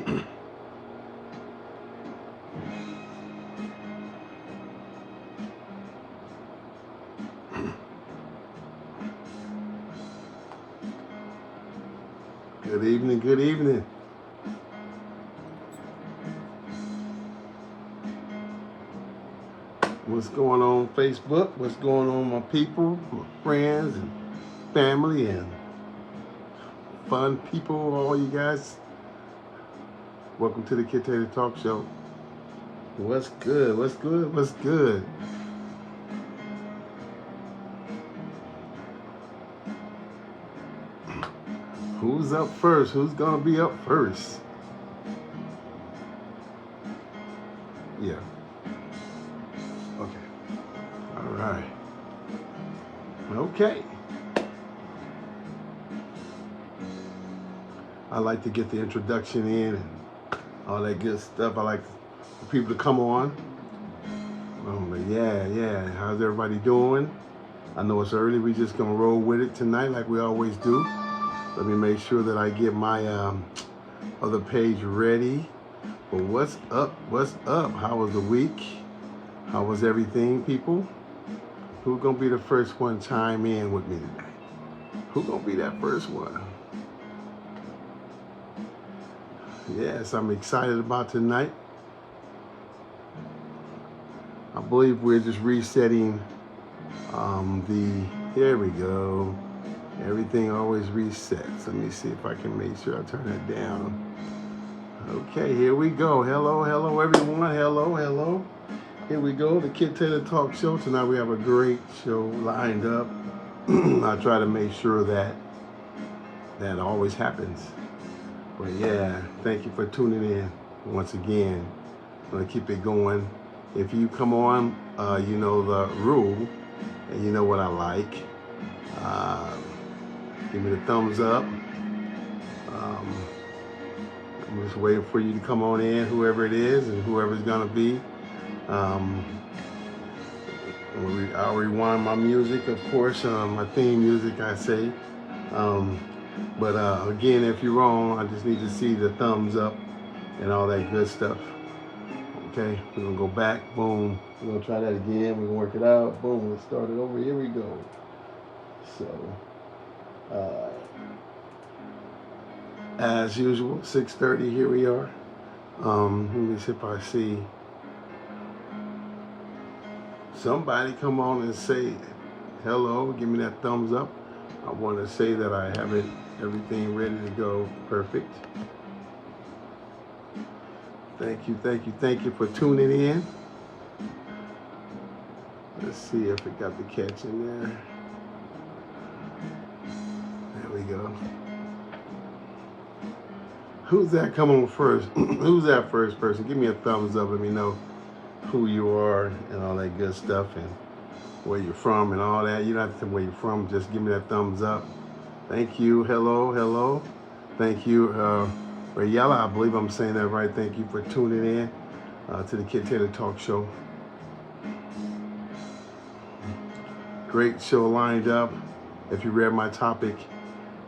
Good evening, good evening. What's going on Facebook? What's going on, my people, my friends, and family, and fun people, all you guys? Welcome to the Kid Taylor Talk Show. What's good? What's good? What's good? Who's up first? Who's gonna be up first? Yeah. Okay. All right. Okay. I like to get the introduction in and all that good stuff. I like for people to come on. Yeah. How's everybody doing? I know it's early. We just gonna roll with it tonight like we always do. Let me make sure that I get my other page ready. But what's up? What's up? How was the week? How was everything, people? Who's gonna be the first one to chime in with me today? Who's gonna be that first one? Yes, I'm excited about tonight. I believe we're just resetting here we go. Everything always resets. Let me see if I can make sure I turn it down. Okay, here we go. Hello, everyone. Hello. Here we go, the Kid Taylor Talk Show. Tonight we have a great show lined up. I try to make sure that always happens. But yeah, thank you for tuning in once again. I'm gonna keep it going. If you come on, you know the rule, and you know what I like. Give me the thumbs up. I'm just waiting for you to come on in, whoever it is and whoever's gonna be. I'll rewind my music, of course, my theme music, I say. But again, if you're wrong, I just need to see the thumbs up and all that good stuff. Okay, we're gonna go back, boom. We're gonna try that again, we're gonna work it out, boom, let's start it over, here we go. So, as usual, 6:30, here we are. Let me see if I see somebody come on and say hello, give me that thumbs up. I want to say that I have everything ready to go. Perfect. Thank you for tuning in. Let's see if it got the catch in there. There we go. Who's that coming on first? Who's that first person? Give me a thumbs up. Let me know who you are and all that good stuff and where you're from and all that. You don't have to tell where you're from. Just give me that thumbs up. Thank you. Hello. Thank you, Rayella. I believe I'm saying that right. Thank you for tuning in to the Kid Taylor Talk Show. Great show lined up. If you read my topic,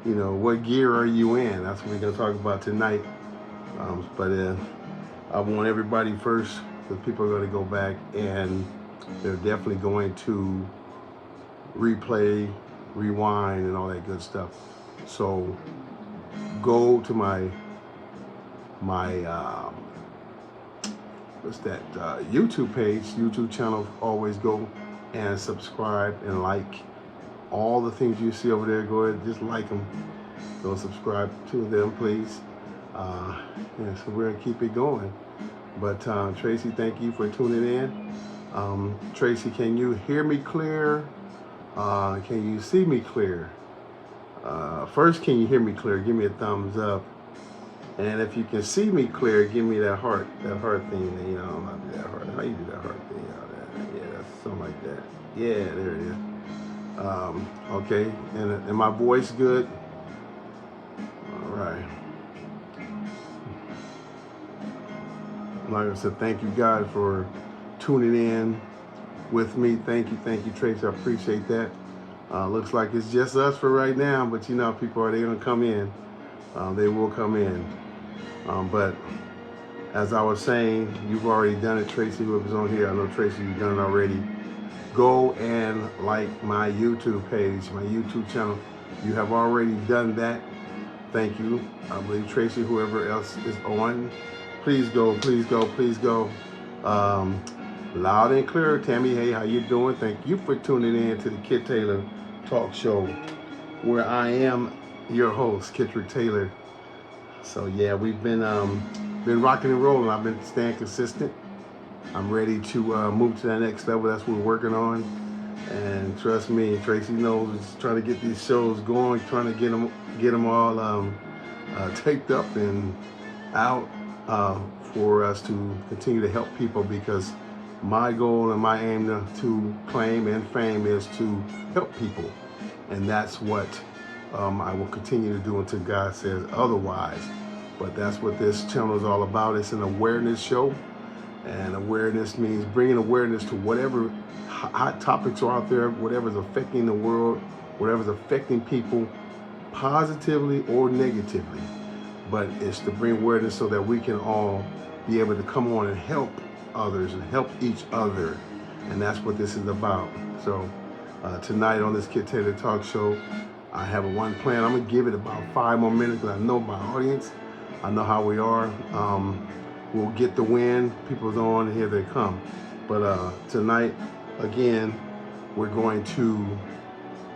you know, what gear are you in? That's what we're going to talk about tonight. But I want everybody first, because people are going to go back and they're definitely going to replay, rewind, and all that good stuff. So go to my YouTube page, YouTube channel. Always go and subscribe and like all the things you see over there. Go ahead, just like them. Go subscribe to them, please. So we're gonna keep it going. But Tracy, thank you for tuning in. Tracy, can you hear me clear? Can you see me clear? First, can you hear me clear? Give me a thumbs up. And if you can see me clear, give me that heart thing. You know, how do that heart? How you do that heart thing? Yeah, that's something like that. Yeah, there it is. Okay, and my voice good? All right. Like I said, thank you guys for tuning in with me. Thank you, Tracy. I appreciate that. Looks like it's just us for right now, but you know, people are they gonna come in? They will come in. But as I was saying, you've already done it, Tracy, whoever's on here. I know, Tracy, you've done it already. Go and like my YouTube page, my YouTube channel. You have already done that. Thank you. I believe Tracy, whoever else is on, please go, please go, please go. Loud and clear. Tammy, hey, how you doing? Thank you for tuning in to the Kit Taylor Talk Show, where I am your host, Kitrick Taylor. So yeah, we've been rocking and rolling. I've been staying consistent. I'm ready to move to that next level. That's what we're working on. And trust me, Tracy knows, it's trying to get these shows going, trying to get them all taped up and out for us to continue to help people, because my goal and my aim to claim and fame is to help people. And that's what I will continue to do until God says otherwise. But that's what this channel is all about. It's an awareness show. And awareness means bringing awareness to whatever hot topics are out there, whatever's affecting the world, whatever's affecting people positively or negatively. But it's to bring awareness so that we can all be able to come on and help others and help each other. And that's what this is about. So tonight on this Kit Taylor Talk Show, I have one plan. I'm going to give it about 5 more minutes because I know my audience. I know how we are. We'll get the win. People's on, and here they come. But tonight, again, we're going to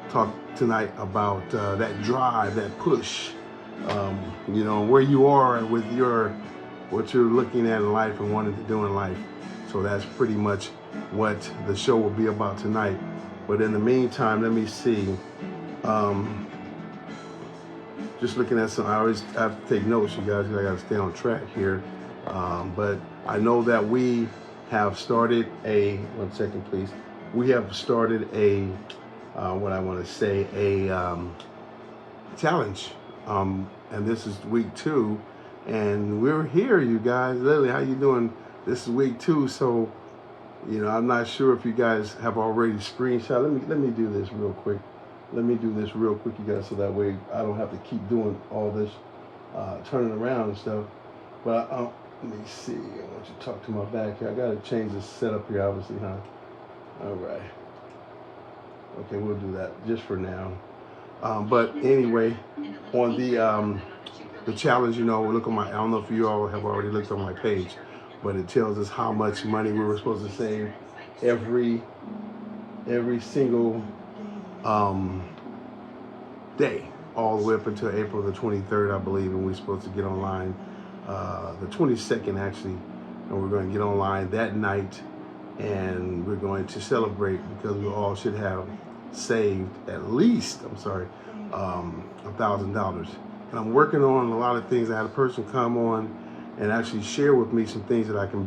talk tonight about that drive, that push, you know, where you are with what you're looking at in life and wanting to do in life. So that's pretty much what the show will be about tonight. But in the meantime, let me see. Just looking at some, I always have to take notes, you guys, because I got to stay on track here. But I know that we have started one second, please. We have started what I want to say, challenge. And this is week 2. And we're here, you guys. Lily, how you doing? This is week 2. So, you know, I'm not sure if you guys have already screenshot. Let me do this real quick. Let me do this real quick, you guys, so that way I don't have to keep doing all this turning around and stuff. But let me see. I want you to talk to my back here. I got to change the setup here, obviously, huh? All right. Okay, we'll do that just for now. But anyway, on the challenge, you know, look on my, I don't know if you all have already looked on my page, but it tells us how much money we were supposed to save every single day, all the way up until April the 23rd, I believe, and we're supposed to get online the 22nd actually, and we're going to get online that night, and we're going to celebrate because we all should have saved at least, $1,000. And I'm working on a lot of things. I had a person come on and actually share with me some things that I can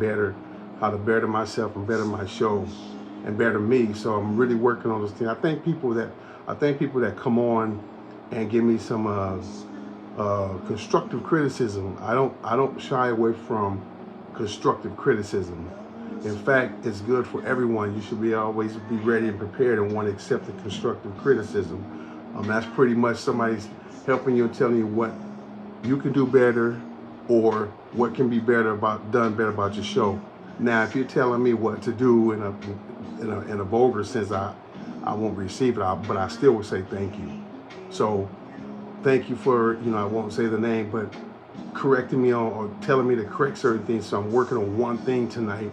how to better myself and better my show and better me. So I'm really working on those things. I thank people that come on and give me some constructive criticism. I don't shy away from constructive criticism. In fact, it's good for everyone. You should always be ready and prepared and want to accept the constructive criticism. That's pretty much somebody's helping you and telling you what you can do better or what can be done better about your show. Now, if you're telling me what to do in a vulgar sense, I won't receive it, but I still would say thank you. So thank you for, I won't say the name, but correcting me on or telling me to correct certain things. So I'm working on one thing tonight,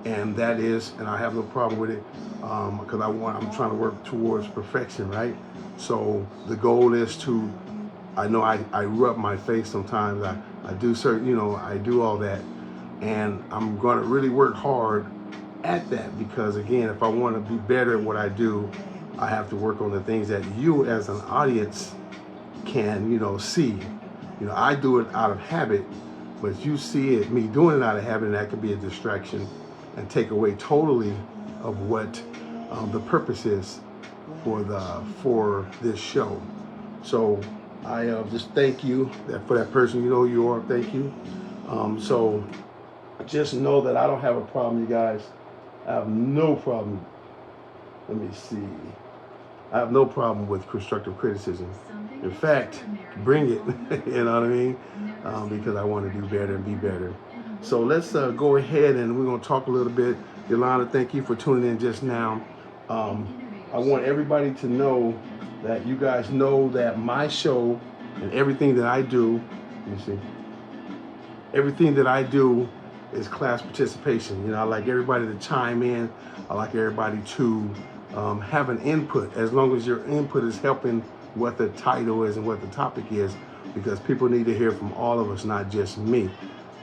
and that is, and I have no problem with it, because I'm trying to work towards perfection, right? So the goal is to, I know I rub my face sometimes, I do certain, I do all that, and I'm going to really work hard at that, because again, if I want to be better at what I do, I have to work on the things that you as an audience can, see. I do it out of habit, but you see it, me doing it out of habit, and that could be a distraction and take away totally of what the purpose is for this show. So I just thank you for that person. You know who you are. Thank you. So just know that I don't have a problem, you guys. I have no problem. Let me see. I have no problem with constructive criticism. In fact, bring it. You know what I mean? because I want to do better and be better. So let's go ahead and we're going to talk a little bit. Yolanda, thank you for tuning in just now. I want everybody to know that you guys know that my show and everything that I do, you see, everything that I do is class participation. You know, I like everybody to chime in. I like everybody to have an input, as long as your input is helping what the title is and what the topic is, because people need to hear from all of us, not just me.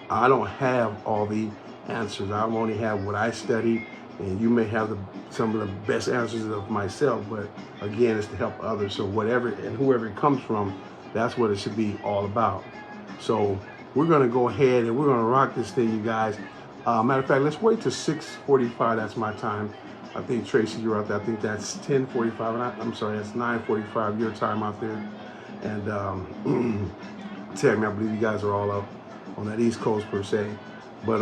I don't have all the answers. I only have what I studied, and you may have some of the best answers of myself, but again, it's to help others. So whatever and whoever it comes from, that's what it should be all about. So we're gonna go ahead and we're gonna rock this thing, you guys. Matter of fact, let's wait till 6:45. That's my time. I think Tracy, you're out there. I think that's 10:45, and I'm sorry, that's 9:45 your time out there. And tell me, I believe you guys are all up on that East Coast per se. But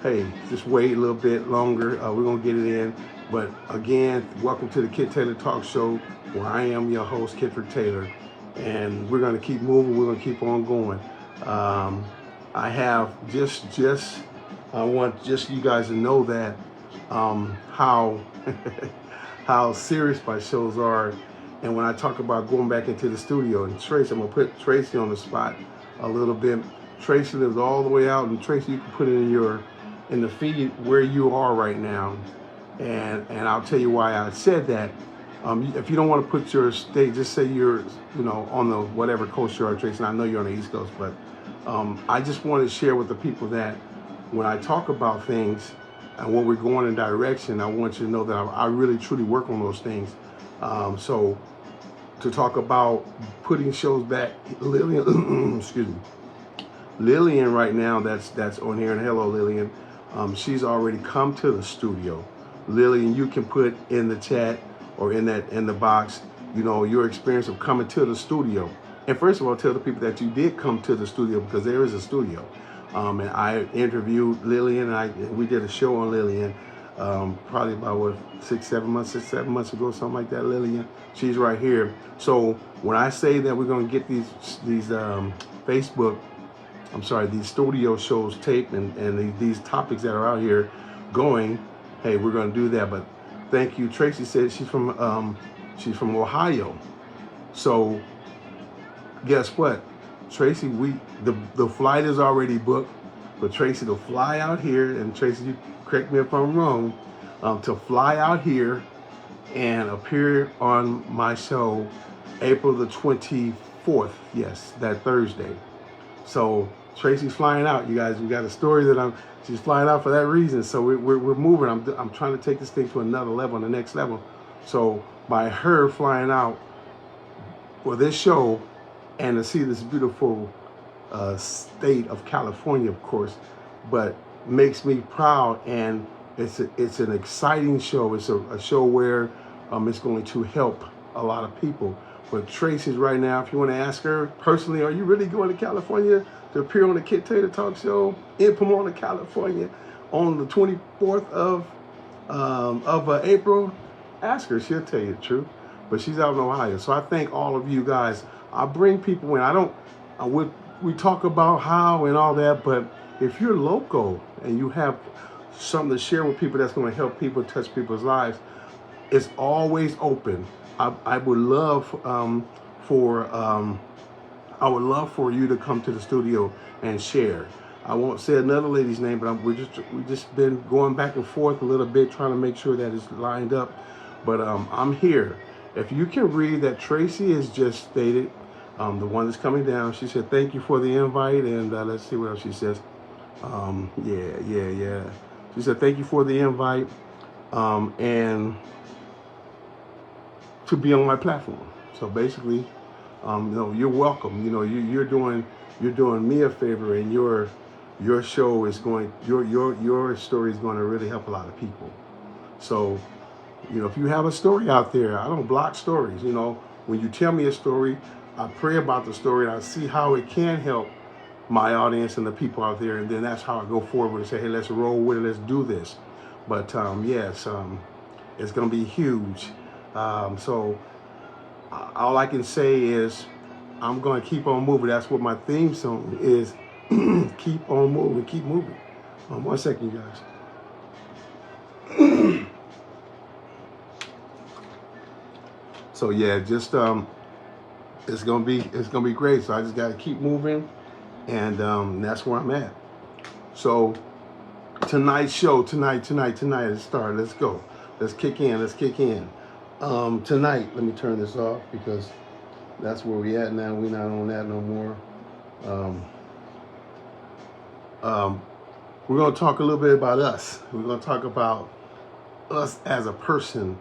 hey, just wait a little bit longer. We're gonna get it in. But again, welcome to the Kit Taylor Talk Show, where I am your host, Kitrick Taylor, and we're gonna keep moving. We're gonna keep on going. I have I want just you guys to know that how how serious my shows are. And when I talk about going back into the studio, and Tracy, I'm gonna put Tracy on the spot a little bit. Tracy lives all the way out, and Tracy, you can put it in the feed where you are right now, and I'll tell you why I said that. If you don't want to put your state, just say you're, you know, on the whatever coast you are, Tracy. And I know you're on the East Coast, but I just want to share with the people that when I talk about things and when we're going in direction, I want you to know that I really truly work on those things. So to talk about putting shows back, Lillian, excuse me, Lillian right now that's on here, and hello Lillian. She's already come to the studio. Lillian, you can put in the chat or in the box, you know, your experience of coming to the studio. And first of all, tell the people that you did come to the studio, because there is a studio. And I interviewed Lillian, and we did a show on Lillian, probably about 6-7 months ago, something like that. Lillian, she's right here. So when I say that we're gonna get these these studio shows taped and these topics that are out here going, hey, we're gonna do that. But thank you. Tracy said she's from Ohio. So guess what, Tracy, the flight is already booked for Tracy to fly out here, and Tracy, you correct me if I'm wrong, to fly out here and appear on my show April the 24th. Yes, that Thursday. So Tracy's flying out, you guys. We got a story that she's flying out for that reason. So we're moving. I'm trying to take this thing to another level, the next level. So by her flying out for this show and to see this beautiful state of California, of course, but makes me proud, and it's an exciting show. It's a show where it's going to help a lot of people. But Tracy's right now, if you want to ask her personally, are you really going to California to appear on the Kit Taylor Talk Show in Pomona, California on the 24th of April? Ask her, she'll tell you the truth. But she's out in Ohio. So I thank all of you guys. I bring people in. We talk about how and all that, but if you're local and you have something to share with people that's going to help people, touch people's lives, it's always open. I would love for you to come to the studio and share. I won't say another lady's name, but we just been going back and forth a little bit, trying to make sure that it's lined up. But I'm here. If you can read that Tracy has just stated, the one that's coming down, she said, thank you for the invite. And let's see what else she says. Yeah. She said, thank you for the invite. And to be on my platform. So basically, you're welcome. You're doing me a favor, and your show is going, your story is going to really help a lot of people. So, if you have a story out there, I don't block stories. When you tell me a story, I pray about the story and I see how it can help my audience and the people out there, and then that's how I go forward and say, hey, let's roll with it, let's do this. But yes, it's going to be huge. So all I can say is I'm going to keep on moving. That's what my theme song is. Keep on moving, keep moving. 1 second, you guys. So yeah, just it's gonna be great. So I just gotta keep moving, and that's where I'm at. So tonight's show, tonight, let's start. Let's go. Let's kick in. Tonight, let me turn this off because that's where we at now. We're not on that no more. We're gonna talk a little bit about us. We're gonna talk about us as a person,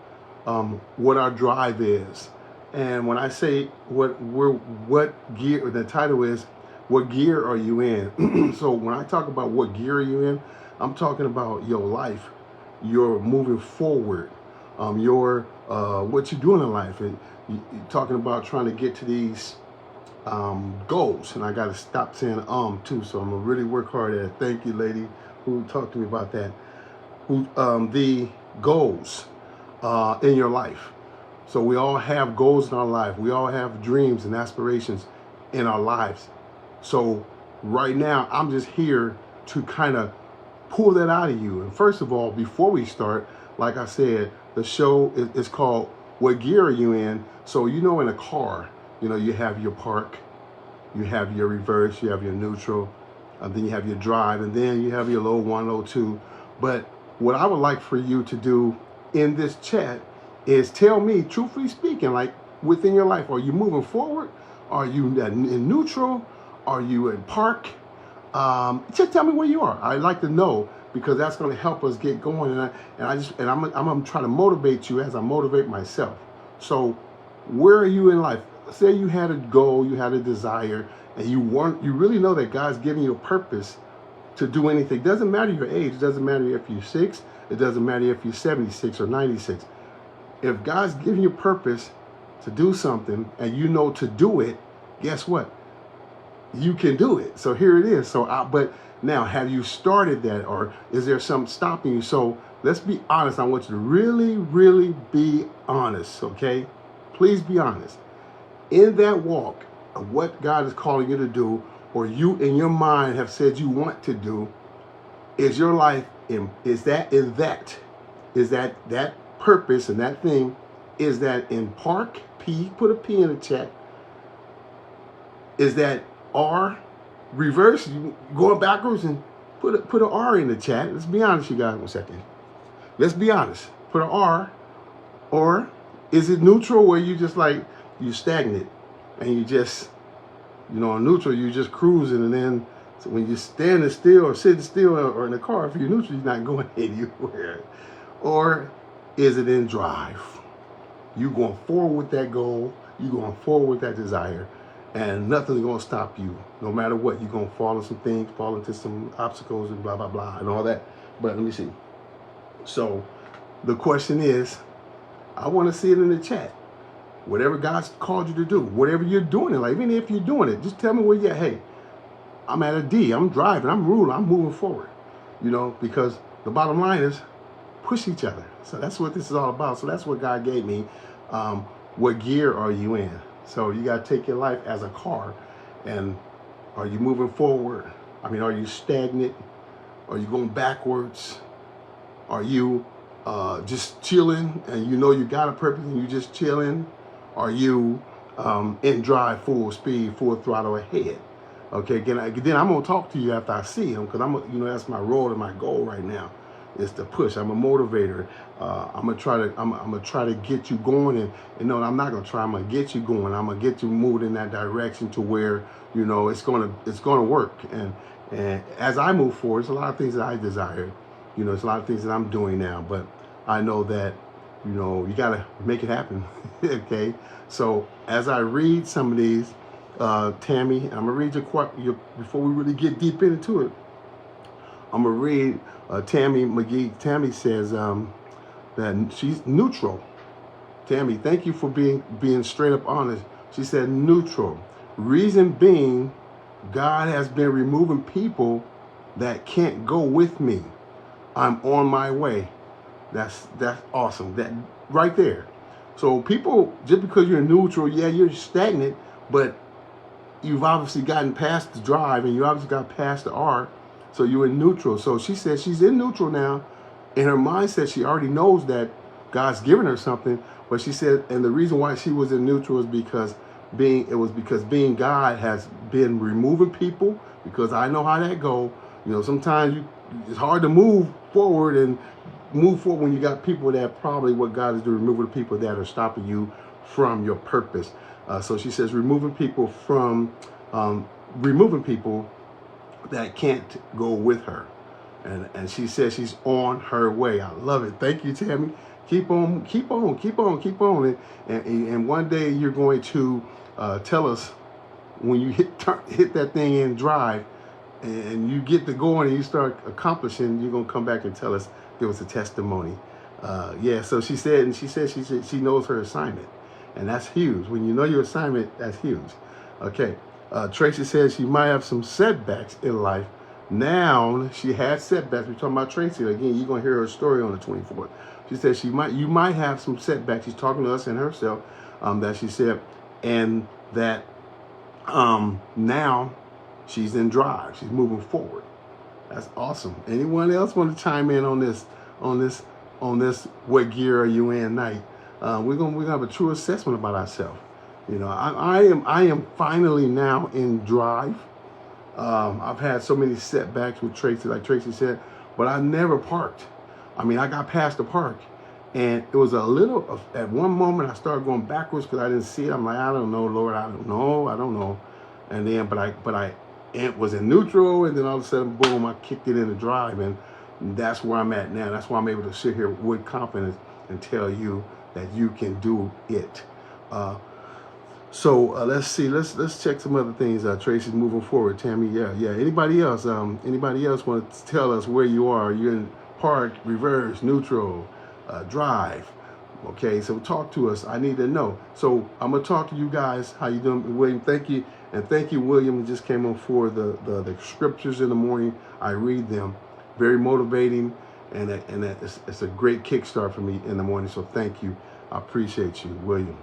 what our drive is. And when I say what gear, the title is, what gear are you in? So when I talk about what gear are you in, I'm talking about your life, your moving forward, your what you're doing in life, and you're talking about trying to get to these goals. And I got to stop saying too, so I'm gonna really work hard at it. Thank you, lady, who talked to me about that. The goals in your life. So we all have goals in our life. We all have dreams and aspirations in our lives. So right now, I'm just here to kind of pull that out of you. And first of all, before we start, like I said, the show is called What Gear Are You In? So you know, in a car, you know, you have your park, you have your reverse, you have your neutral, and then you have your drive, and then you have your low 1, low 2. But what I would like for you to do in this chat is tell me, truthfully speaking, like within your life, are you moving forward? Are you in neutral? Are you in park? Just tell me where you are. I'd like to know, because that's going to help us get going. And I'm going to try to motivate you as I motivate myself. So where are you in life? Say you had a goal, you had a desire, and you really know that God's giving you a purpose to do anything. It doesn't matter your age. It doesn't matter if you're 6. It doesn't matter if you're 76 or 96. If God's giving you purpose to do something and you know to do it, guess what? You can do it. So here it is. But now, have you started that, or is there something stopping you? So let's be honest. I want you to really, really be honest, okay? Please be honest. In that walk of what God is calling you to do, or you in your mind have said you want to do, is your life that purpose and that thing, is that in park? P, put a P in the chat. Is that R, reverse, going backwards, and put an R in the chat. Let's be honest, you guys, 1 second. Let's be honest. Put an R. Or is it neutral, where you just like, you stagnant and you just, you know, in neutral, you just cruising, and then so when you're standing still or sitting still or in the car, if you're neutral, you're not going anywhere. Or is it in drive? You going forward with that goal, you going forward with that desire, and nothing's going to stop you. No matter what, you're going to fall into some things, fall into some obstacles and blah, blah, blah, and all that. But let me see. So the question is, I want to see it in the chat. Whatever God's called you to do, whatever you're doing in life, even if you're doing it, just tell me where you're at. Hey, I'm at a D, I'm driving, I'm ruling, I'm moving forward. You know, because the bottom line is push each other. So that's what this is all about. So that's what God gave me. What gear are you in? So you got to take your life as a car. And are you moving forward? I mean, are you stagnant? Are you going backwards? Are you just chilling and you know you got a purpose and you just chilling? Are you in drive, full speed, full throttle ahead? Okay, then I'm gonna talk to you after I see him, because that's my role and my goal right now, is to push. I'm a motivator. I'm gonna try to get you going, and no, I'm not gonna try. I'm gonna get you going. I'm gonna get you moving in that direction to where it's gonna work. And as I move forward, it's a lot of things that I desire. It's a lot of things that I'm doing now, but I know that you gotta make it happen. Okay, so as I read some of these, Tammy, I'm gonna read your before we really get deep into it. I'm gonna read Tammy McGee. Tammy says that she's neutral. Tammy, thank you for being straight up honest. She said neutral. Reason being, God has been removing people that can't go with me. I'm on my way. That's awesome. That right there. So people, just because you're neutral, yeah, you're stagnant, but you've obviously gotten past the drive and you obviously got past the R, so you're in neutral. So she said she's in neutral now. In her mindset, she already knows that God's given her something, but she said, and the reason why she was in neutral is because being God has been removing people, because I know how that go. You know, sometimes it's hard to move forward when you got people that probably what God is doing, removing the people that are stopping you from your purpose. So she says removing people that can't go with her. And she says she's on her way. I love it. Thank you, Tammy. Keep on. And one day you're going to tell us when you hit that thing in drive and you get to going and you start accomplishing, you're going to come back and tell us, give us a testimony. So she said she knows her assignment. And that's huge. When you know your assignment, that's huge. Okay. Tracy says she might have some setbacks in life. Now she had setbacks. We're talking about Tracy again. You're gonna hear her story on the 24th. She said you might have some setbacks. She's talking to us and herself. That she said, and that now she's in drive. She's moving forward. That's awesome. Anyone else want to chime in on this? What gear are you in night? We're gonna have a true assessment about ourselves. You know, I am finally now in drive. I've had so many setbacks with Tracy, like Tracy said, but I never parked. I mean, I got past the park, and it was at one moment I started going backwards because I didn't see it. I'm like, I don't know, Lord, I don't know. And then, it was in neutral, and then all of a sudden, boom, I kicked it in the drive, and that's where I'm at now. That's why I'm able to sit here with confidence and tell you that you can do it. Let's see. Let's check some other things. Tracy's moving forward. Tammy, yeah. Anybody else want to tell us where you are? You're in park, reverse, neutral, drive. Okay, so talk to us. I need to know. So I'm gonna talk to you guys. How you doing, William? Thank you, and thank you, William. Just came on for the scriptures in the morning. I read them. Very motivating, and it's a great kickstart for me in the morning. So thank you. I appreciate you, William.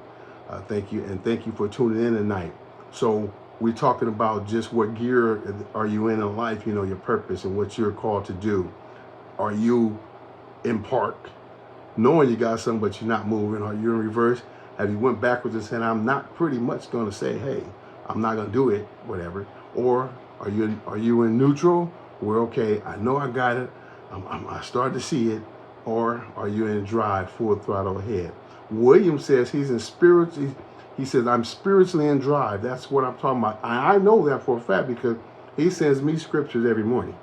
Thank you, and thank you for tuning in tonight. So we're talking about just what gear are you in life, you know, your purpose and what you're called to do. Are you in park, knowing you got something, but you're not moving? Are you in reverse? Have you went backwards and said, I'm not pretty much going to say, hey, I'm not going to do it, whatever? Or are you in neutral, where, okay, I know I got it, I started to see it? Or are you in drive, full throttle ahead? William says he's in spiritual. He says, I'm spiritually in drive. That's what I'm talking about. I know that for a fact because he sends me scriptures every morning.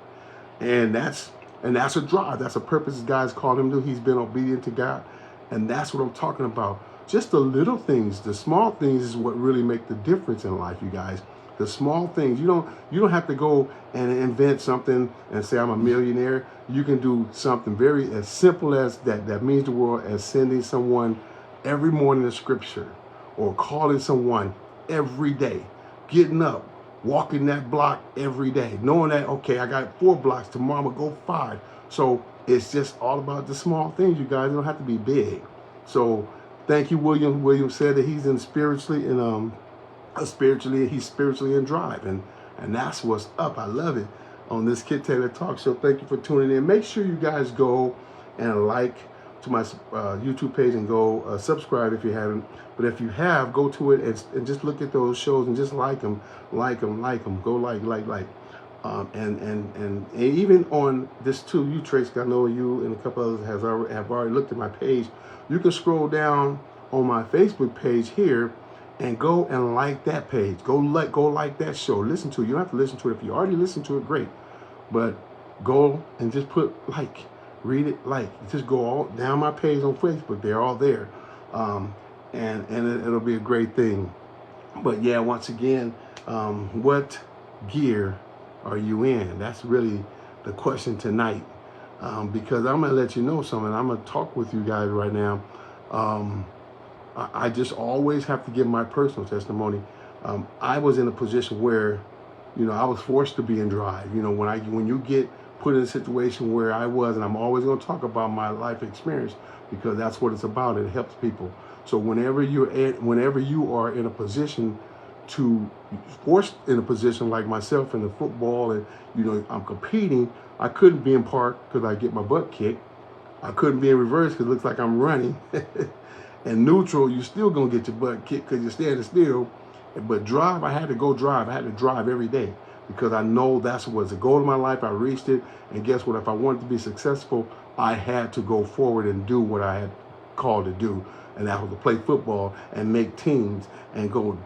And that's a drive. That's a purpose God's called him to. He's been obedient to God. And that's what I'm talking about. Just the little things, the small things is what really make the difference in life, you guys. The small things. You don't have to go and invent something and say I'm a millionaire. You can do something very as simple as that means the world as sending someone every morning a scripture, or calling someone every day, getting up, walking that block every day, knowing that, okay, I got 4 blocks, tomorrow I'm gonna go 5. So it's just all about the small things, you guys. It don't have to be big. So thank you, William. William said that he's spiritually in drive, and that's what's up. I love it on this Kit Taylor Talk Show. Thank you for tuning in. Make sure you guys go and like to my YouTube page and go subscribe if you haven't. But if you have, go to it and just look at those shows and just like them. Go like. And even on this too, you Tracy, I know you and a couple others have already looked at my page. You can scroll down on my Facebook page here and go and like that page. Go like that show. Listen to it. You don't have to listen to it. If you already listened to it, great. But go and just put like. Read it, like. Just go all down my page on Facebook. They're all there. And it'll be a great thing. But yeah, once again, what gear are you in? That's really the question tonight. Because I'm going to let you know something. I'm going to talk with you guys right now. I just always have to give my personal testimony. I was in a position where, you know, I was forced to be in drive. You know, when you get put in a situation where I was, and I'm always going to talk about my life experience because that's what it's about. It helps people. So whenever you are in a position to forced in a position like myself in the football, and I'm competing. I couldn't be in park because I get my butt kicked. I couldn't be in reverse because it looks like I'm running. And neutral, you're still gonna get your butt kicked because you're standing still. But drive, I had to go drive. I had to drive every day because I know that's what's the goal of my life. I reached it, and guess what? If I wanted to be successful, I had to go forward and do what I had called to do, and that was to play football and make teams and go,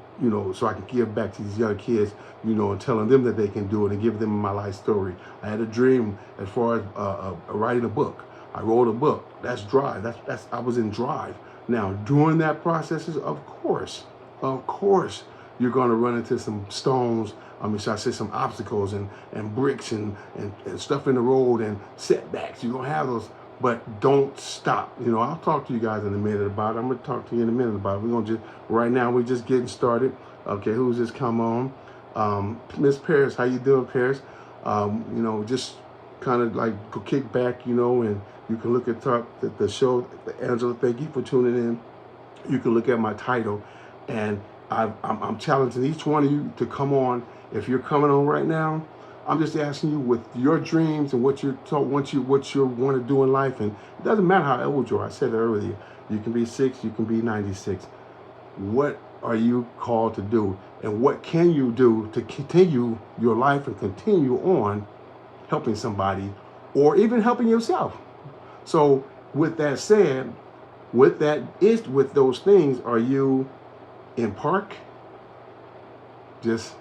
so I could give back to these young kids, and telling them that they can do it and give them my life story. I had a dream as far as writing a book. I wrote a book. That's drive. That's I was in drive. Now, during that process, of course, you're going to run into some stones. Should I say some obstacles and bricks and stuff in the road and setbacks. You're going to have those, but don't stop. I'll talk to you guys in a minute about it. I'm going to talk to you in a minute about it. We're going to right now, we're just getting started. Okay, who's just come on? Miss Paris, how you doing, Paris? Just kind of like go kick back, and you can look at the show. Angela, thank you for tuning in. You can look at my title, and I'm challenging each one of you to come on. If you're coming on right now, I'm just asking you with your dreams and what you want to do in life, and it doesn't matter how old you are. I said it earlier. You can be 6, you can be 96. What are you called to do, and what can you do to continue your life and continue on helping somebody, or even helping yourself? So with that said, with those things, are you in park? Just,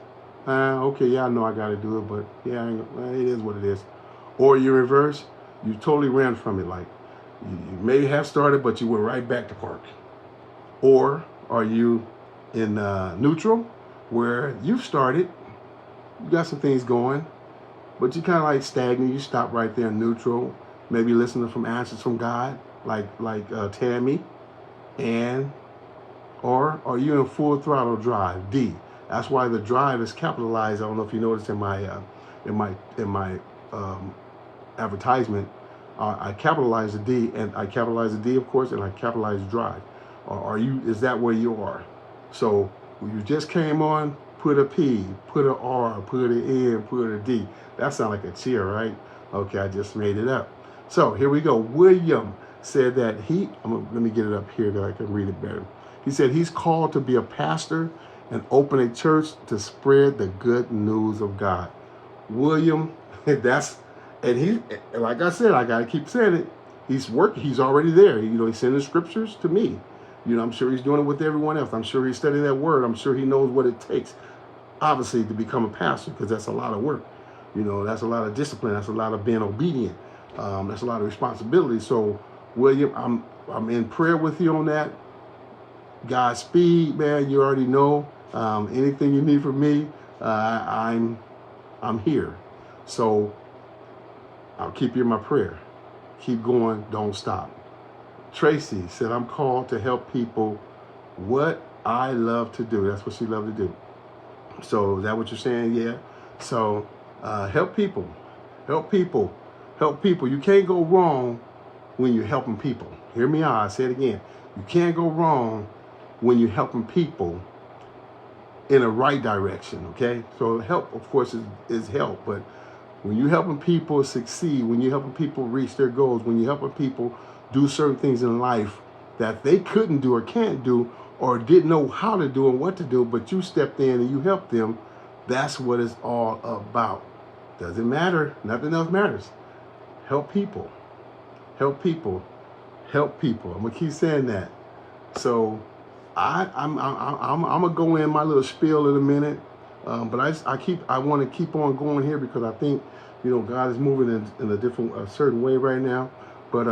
okay, yeah, I know I got to do it, but yeah, it is what it is. Or you reverse, you totally ran from it. Like you may have started, but you went right back to park. Or are you in neutral, where you've started, you got some things going, but you kind of like stagnant. You stop right there in neutral. Maybe listening from answers from God, like Tammy, or are you in full throttle drive? D. That's why the drive is capitalized. I don't know if you noticed in my advertisement, I capitalize the D, and I capitalize the D, of course, and I capitalize drive. Or is that where you are? So when you just came on, put a P, put an R, put an N, put a D. That sounds like a cheer, right? Okay, I just made it up. So here we go. William said that let me get it up here that I can read it better. He said he's called to be a pastor and open a church to spread the good news of God. William, and he, like I said, I got to keep saying it. He's working. He's already there. He's sending scriptures to me. I'm sure he's doing it with everyone else. I'm sure he's studying that word. I'm sure he knows what it takes, obviously, to become a pastor, because that's a lot of work. That's a lot of discipline. That's a lot of being obedient. That's a lot of responsibility. So, William, I'm in prayer with you on that. Godspeed, man. You already know. Anything you need from me, I'm here. So I'll keep you in my prayer. Keep going. Don't stop. Tracy said, I'm called to help people what I love to do. That's what she loved to do. So is that what you're saying? Yeah. So help people. Help people. Help people. You can't go wrong when you're helping people. Hear me out. I say it again. You can't go wrong when you're helping people in a right direction, okay? So help, of course, is help. But when you're helping people succeed, when you're helping people reach their goals, when you're helping people do certain things in life that they couldn't do or can't do or didn't know how to do and what to do, but you stepped in and you helped them, that's what it's all about. Doesn't matter. Nothing else matters. Help people. Help people. Help people. I'm gonna keep saying that. So I'm gonna go in my little spiel in a minute, but I want to keep on going here because I think God is moving in a certain way right now. But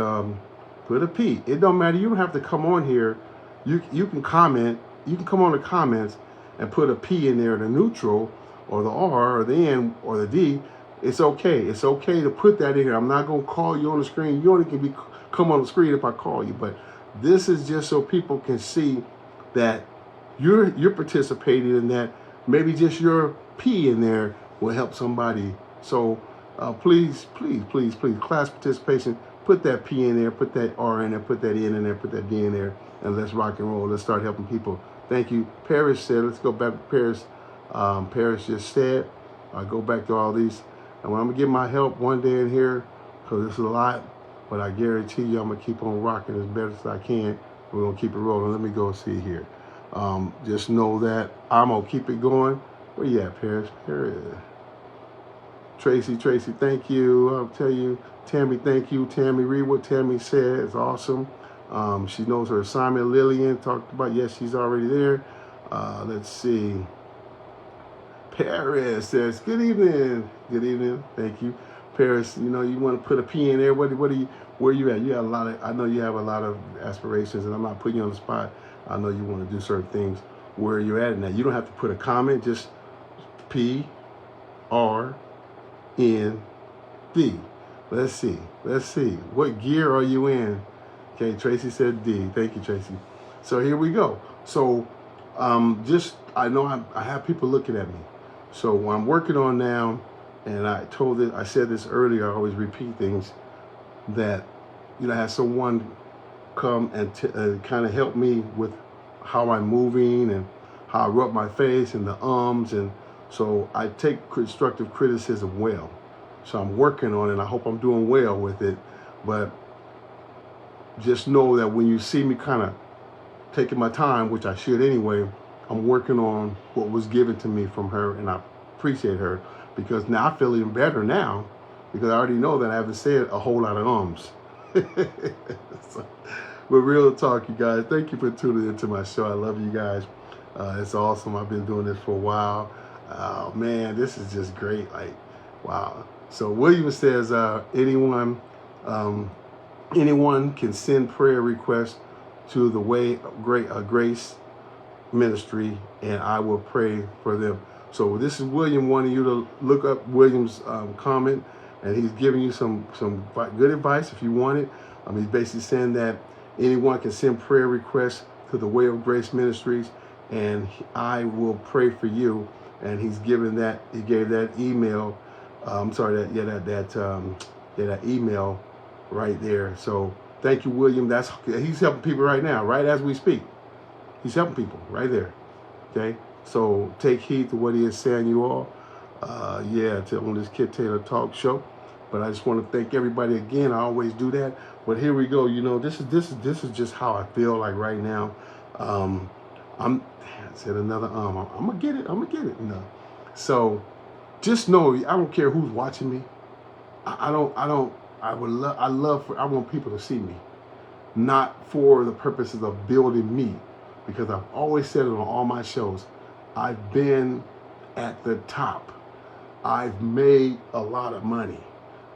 put a P. It don't matter. You don't have to come on here. You can comment. You can come on the comments and put a P in there, the neutral or the R or the N or the D. It's okay. It's okay to put that in here. I'm not gonna call you on the screen. You only can come on the screen if I call you. But this is just so people can see that you're participating in that. Maybe just your P in there will help somebody. So please, class participation, put that P in there, put that R in there, put that N in there, put that D in there, and let's rock and roll. Let's start helping people Thank you. Paris said, let's go back to Paris. Paris just said, I go back to all these. And when I'm going to get my help one day in here, because it's a lot, but I guarantee you I'm going to keep on rocking as best as I can. We're going to keep it rolling. Let me go see here. Just know that I'm going to keep it going. Where you at, Paris? Paris. Tracy, thank you. I'll tell you. Tammy, thank you. Tammy, read what Tammy said. It's awesome. She knows her assignment. Lillian talked about, yes, she's already there. Let's see. Paris says, good evening. Good evening. Thank you. Paris, you know, you want to put a P in there. Where are you at? You have a lot of, I know you have a lot of aspirations, and I'm not putting you on the spot. I know you want to do certain things. Where you're at now. You don't have to put a comment, just PRND. Let's see. What gear are you in? Okay, Tracy said D. Thank you, Tracy. So here we go. So I know I have people looking at me. So what I'm working on now, and I said this earlier, I always repeat things, that, you know, I have someone come and kind of help me with how I'm moving and how I rub my face and the ums. And so I take constructive criticism well. So I'm working on it, and I hope I'm doing well with it. But just know that when you see me kind of taking my time, which I should anyway, I'm working on what was given to me from her, and I appreciate her, because now I feel even better now, because I already know that I haven't said a whole lot of ums. So, but real talk, you guys, thank you for tuning into my show. I love you guys. It's awesome. I've been doing this for a while. Man, this is just great. Like, wow. So William says, anyone can send prayer requests to the Way of Grace Ministry, and I will pray for them. So this is William wanting you to look up William's comment, and he's giving you some good advice if you want it. He's basically saying that anyone can send prayer requests to the Way of Grace Ministries, and I will pray for you. And he gave that email. That email right there. So thank you, William. He's helping people right now, right as we speak. He's helping people right there. Okay. So take heed to what he is saying, you all. On this Kit Taylor Talk Show. But I just want to thank everybody again. I always do that. But here we go. You know, this is just how I feel like right now. I said another I'm gonna get it. You know. So just know, I don't care who's watching me. I want people to see me, not for the purposes of building me, because I've always said it on all my shows. I've been at the top. I've made a lot of money.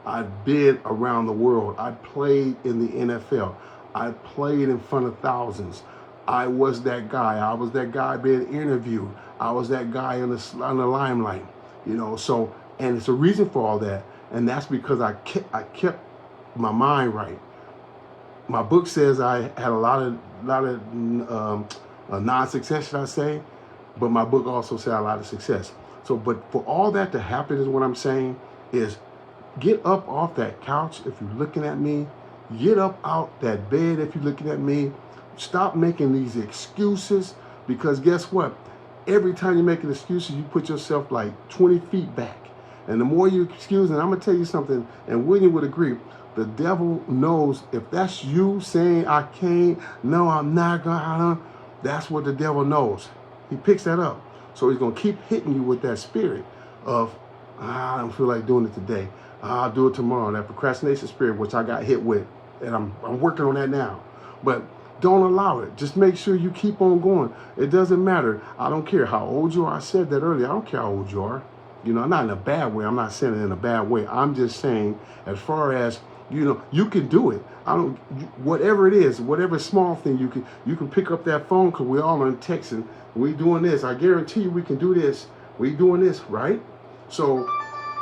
I've been around the world. I played in the NFL. I played in front of thousands. I was that guy. I was that guy being interviewed. I was that guy on the limelight. You know, so, and it's a reason for all that, and that's because I kept my mind right. My book says I had a lot of non-success, should I say, but my book also said a lot of success. So, but for all that to happen, is what I'm saying is, get up off that couch if you're looking at me. Get up out that bed if you're looking at me. Stop making these excuses, because guess what? Every time you're making excuses, you put yourself like 20 feet back. And the more you excuse, and I'm going to tell you something, and William would agree, the devil knows if that's you saying, I can't, no, I'm not going to, that's what the devil knows. He picks that up. So he's going to keep hitting you with that spirit of, I don't feel like doing it today. I'll do it tomorrow. That procrastination spirit, which I got hit with, and I'm working on that now. But don't allow it. Just make sure you keep on going. It doesn't matter. I don't care how old you are. I said that earlier. I don't care how old you are. You know, not in a bad way. I'm not saying it in a bad way. I'm just saying, as far as, you know, you can do it. Whatever it is, whatever small thing you can pick up that phone, because we're all on texting. We doing this. I guarantee you we can do this. We doing this, right? So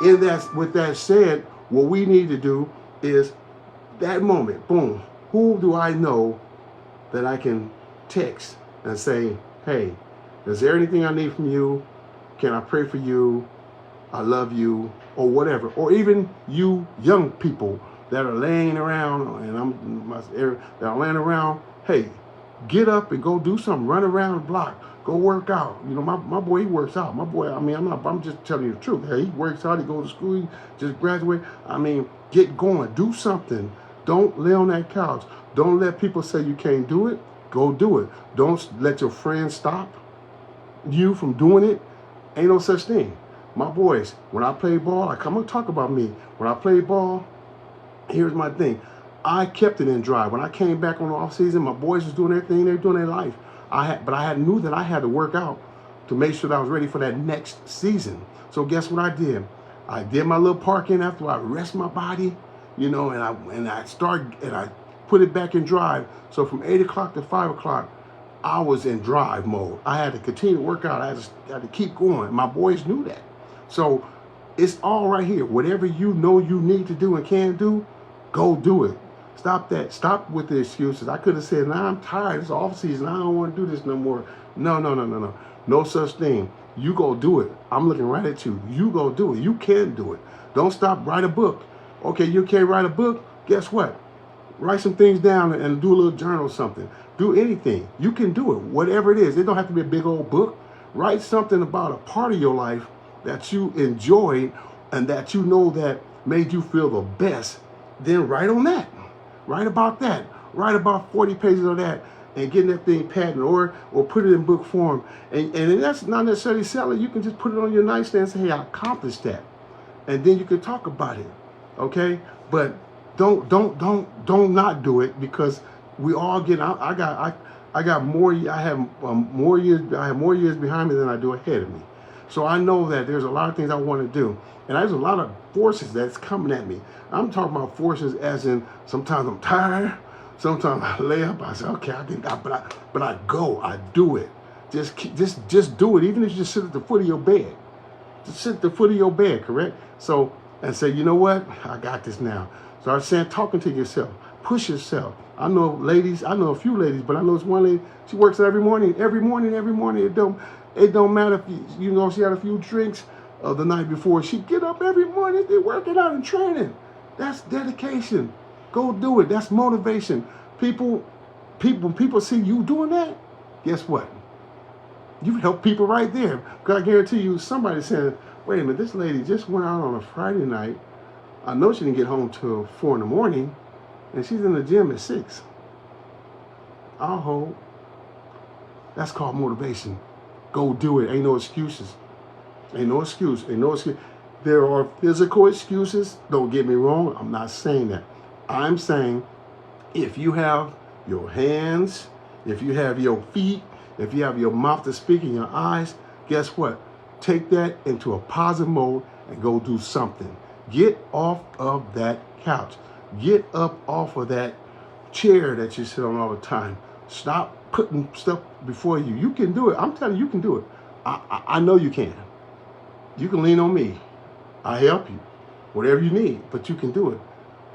with that said, what we need to do is that moment, boom, who do I know that I can text and say, hey, is there anything I need from you? Can I pray for you? I love you, or whatever. Or even you young people that are laying around, and that are laying around, hey, Get up and go do something. Run around the block. Go work out. You know, my boy, he works out. My boy, I mean, I'm just telling you the truth. Hey, he works out. He goes to school. He just graduated. I mean, get going. Do something. Don't lay on that couch. Don't let people say you can't do it. Go do it. Don't let your friends stop you from doing it. Ain't no such thing. My boys, when I play ball, I'm going to talk about me. When I play ball, here's my thing. I kept it in drive. When I came back on the off season, my boys was doing their thing. They were doing their life. But I knew that I had to work out to make sure that I was ready for that next season. So guess what I did? I did my little parking after I rest my body, you know, and I put it back in drive. So from 8 o'clock to 5 o'clock, I was in drive mode. I had to continue to work out. I had to keep going. My boys knew that. So it's all right here. Whatever you know you need to do and can do, go do it. Stop that. Stop with the excuses. I could have said, nah, I'm tired. It's off season. I don't want to do this no more. No. No such thing. You go do it. I'm looking right at you. You go do it. You can do it. Don't stop. Write a book. Okay, you can't write a book? Guess what? Write some things down and do a little journal or something. Do anything. You can do it. Whatever it is. It don't have to be a big old book. Write something about a part of your life that you enjoyed and that you know that made you feel the best. Then write on that. Write about that. Write about 40 pages of that and getting that thing patented or put it in book form. And that's not necessarily sell it. You can just put it on your nightstand and say, hey, I accomplished that. And then you can talk about it. Okay? But don't not do it, because we all get I have more years behind me than I do ahead of me. So I know that there's a lot of things I want to do. And there's a lot of forces that's coming at me. I'm talking about forces as in sometimes I'm tired. Sometimes I lay up. I say, okay, but I go. I do it. Just do it. Even if you just sit at the foot of your bed. Just sit at the foot of your bed, correct? So, and say, you know what? I got this now. So I'm saying, talking to yourself. Push yourself. I know ladies. I know a few ladies, but I know this one lady. She works out every morning. It don't matter if you know she had a few drinks the night before. She get up every morning. They're working out and training. That's dedication. Go do it. That's motivation. When people see you doing that, guess what? You help people right there. Because I guarantee you, somebody saying, wait a minute, this lady just went out on a Friday night. I know she didn't get home till 4 in the morning, and she's in the gym at 6. I'll hold. That's called motivation. Go do it. Ain't no excuses. Ain't no excuse. There are physical excuses. Don't get me wrong. I'm not saying that. I'm saying if you have your hands, if you have your feet, if you have your mouth to speak and your eyes, guess what? Take that into a positive mode and go do something. Get off of that couch. Get up off of that chair that you sit on all the time. Stop putting stuff before you. You can do it. I'm telling you, you can do it. I know you can. You can lean on me. I help you. Whatever you need, but you can do it.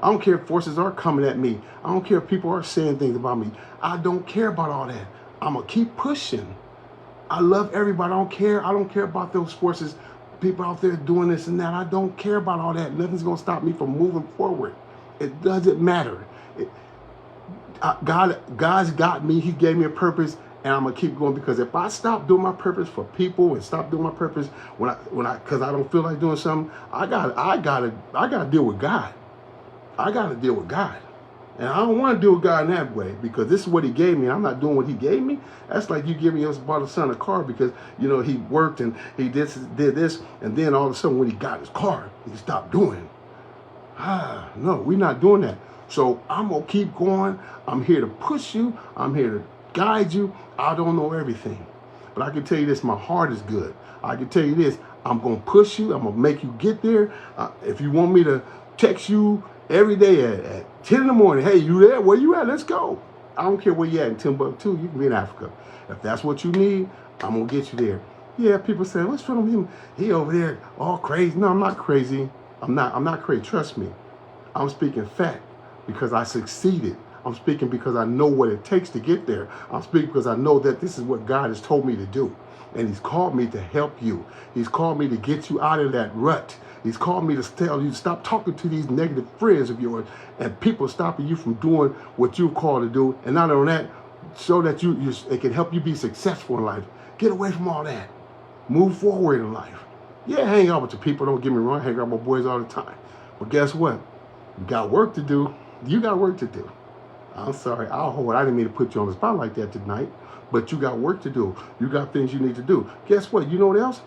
I don't care if forces are coming at me. I don't care if people are saying things about me. I don't care about all that. I'm going to keep pushing. I love everybody. I don't care. I don't care about those forces. People out there doing this and that. I don't care about all that. Nothing's going to stop me from moving forward. It doesn't matter. God's got me. He gave me a purpose, and I'm gonna keep going, because if I stop doing my purpose for people and stop doing my purpose because I don't feel like doing something, I gotta deal with God. I gotta deal with God, and I don't want to deal with God in that way, because this is what He gave me. I'm not doing what He gave me. That's like you giving your son a car because you know he worked and he did this, and then all of a sudden when he got his car, he stopped doing it. No, we're not doing that. So I'm going to keep going. I'm here to push you. I'm here to guide you. I don't know everything. But I can tell you this, my heart is good. I can tell you this, I'm going to push you. I'm going to make you get there. If you want me to text you every day at 10 in the morning, hey, you there? Where you at? Let's go. I don't care where you at in Timbuktu. You can be in Africa. If that's what you need, I'm going to get you there. Yeah, people say, what's wrong with him? He over there all crazy. No, I'm not crazy. I'm not crazy. Trust me. I'm speaking fact. Because I succeeded. I'm speaking because I know what it takes to get there. I'm speaking because I know that this is what God has told me to do. And He's called me to help you. He's called me to get you out of that rut. He's called me to tell you to stop talking to these negative friends of yours and people stopping you from doing what you're called to do. And not only that, so that it can help you be successful in life. Get away from all that. Move forward in life. Yeah, hang out with your people. Don't get me wrong. Hang out with my boys all the time. But guess what? You got work to do. You got work to do. I'm sorry. I didn't mean to put you on the spot like that tonight. But you got work to do. You got things you need to do. Guess what? You know what else?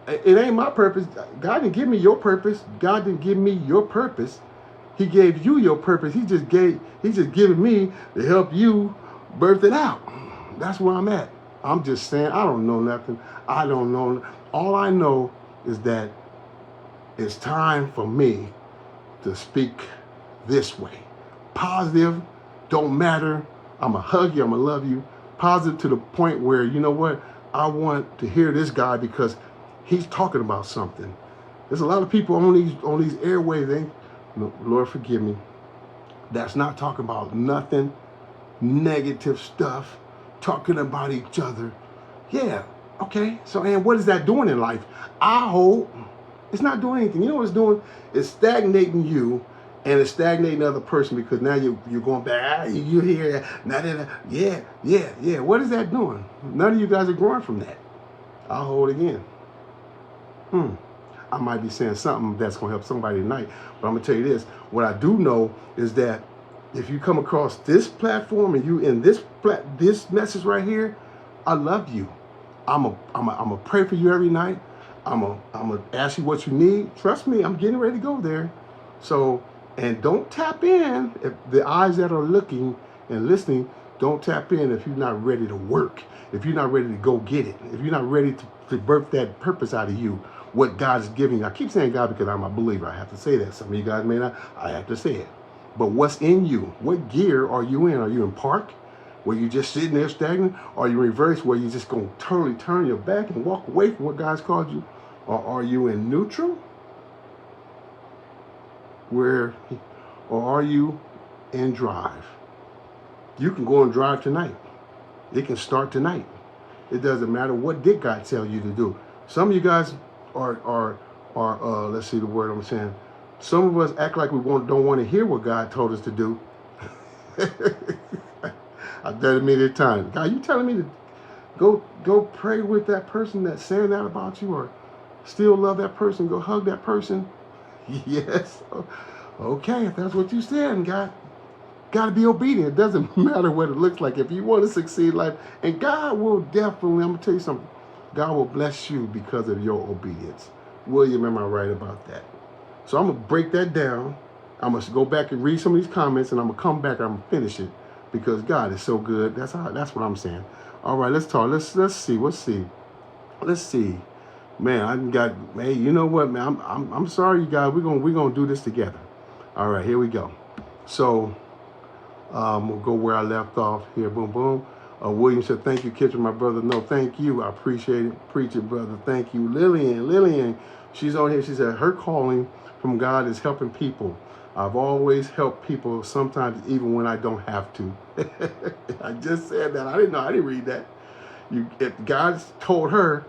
It ain't my purpose. God didn't give me your purpose. God didn't give me your purpose. He gave you your purpose. He's just giving me to help you birth it out. That's where I'm at. I'm just saying, I don't know nothing. I don't know. All I know is that it's time for me to speak this way. Positive, don't matter. I'm going to hug you. I'm going to love you. Positive to the point where, you know what? I want to hear this guy because he's talking about something. There's a lot of people on these airwaves, Lord forgive me, that's not talking about nothing, negative stuff, talking about each other. Yeah, okay. So, and what is that doing in life? I hope it's not doing anything. You know what it's doing? It's stagnating you, and it's stagnating the other person because now you're going back. You hear that? Yeah. What is that doing? None of you guys are growing from that. I'll hold again. I might be saying something that's going to help somebody tonight, but I'm going to tell you this. What I do know is that if you come across this platform and you in this message right here, I love you. I'm a pray for you every night. I'm a ask you what you need. Trust me, I'm getting ready to go there. So, and don't tap in. If the eyes that are looking and listening, don't tap in if you're not ready to work. If you're not ready to go get it. If you're not ready to birth that purpose out of you. What God is giving you. I keep saying God because I'm a believer. I have to say that. Some of you guys may not. I have to say it. But what's in you? What gear are you in? Are you in park? Where you just sitting there stagnant? Or are you reverse where you just going to totally turn your back and walk away from what God's called you? Or are you in neutral? Or are you in drive? You can go and drive tonight. It can start tonight. It doesn't matter what did God tell you to do. Some of you guys are let's see the word I'm saying. Some of us act like we don't want to hear what God told us to do. I've done it many times. God, you telling me to go pray with that person that's saying that about you, or still love that person, go hug that person? Yes. Okay, if that's what you said, and God, got to be obedient. It doesn't matter what it looks like. If you want to succeed in life, and God will definitely, I'm going to tell you something, God will bless you because of your obedience. William, am I right about that? So I'm going to break that down. I'm going to go back and read some of these comments, and I'm going to come back and I'm going to finish it because God is so good. That's what I'm saying. All right, let's talk. Let's see. Man, I got, hey, you know what, man? I'm sorry, you guys. We're gonna do this together. All right, here we go. So we'll go where I left off here. Boom, boom. William said, thank you, Kitchen, my brother. No, thank you. I appreciate it. Preach it, brother. Thank you. Lillian, she's on here. She said her calling from God is helping people. I've always helped people, sometimes even when I don't have to. I just said that. I didn't read that. If God told her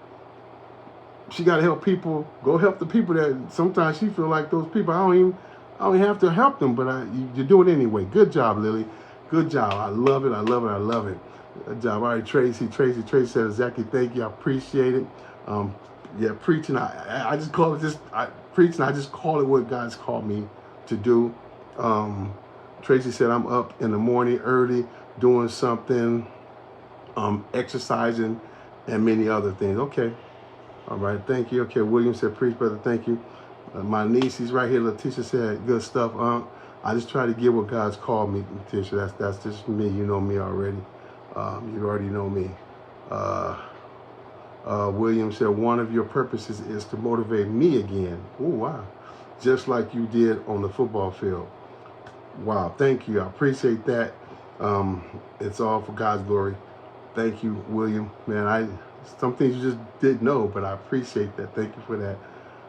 she got to help people, go help the people that sometimes she feel like those people, I don't even have to help them, but you do it anyway. Good job, Lily. Good job. I love it. Good job. All right, Tracy said, exactly, thank you. I appreciate it. Yeah, preaching. I just call it preaching. I just call it what God's called me to do. Tracy said, I'm up in the morning early doing something, exercising, and many other things. Okay. All right. Thank you. Okay. William said, preach, brother. Thank you. My niece, he's right here. Letitia said, good stuff. I just try to get what God's called me, Letitia. That's just me. You know me already. You already know me. William said, one of your purposes is to motivate me again. Oh, wow. Just like you did on the football field. Wow. Thank you. I appreciate that. It's all for God's glory. Thank you, William. Man, some things you just didn't know, but I appreciate that. Thank you for that.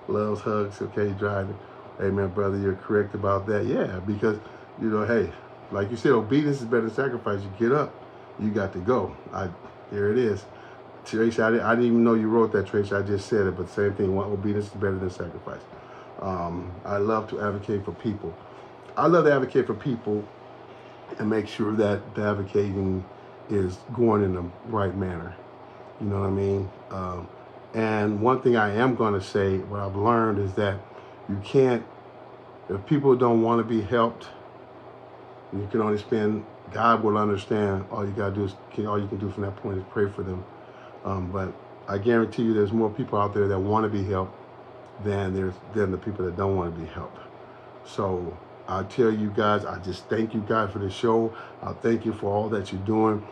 Loves, hugs. Okay, driving. Hey, man, brother, you're correct about that. Yeah, because, hey, like you said, obedience is better than sacrifice. You get up, you got to go. Here it is. Tracy, I didn't even know you wrote that, Tracy. I just said it, but same thing. Obedience is better than sacrifice. I love to advocate for people. I love to advocate for people and make sure that the advocating is going in the right manner. You know what I mean? And one thing I am going to say, what I've learned is that you can't, if people don't want to be helped, you can only spend, God will understand. All you got to do is, all you can do from that point is pray for them. But I guarantee you there's more people out there that want to be helped than the people that don't want to be helped. So I tell you guys, I just thank you guys for the show. I thank you for all that you're doing.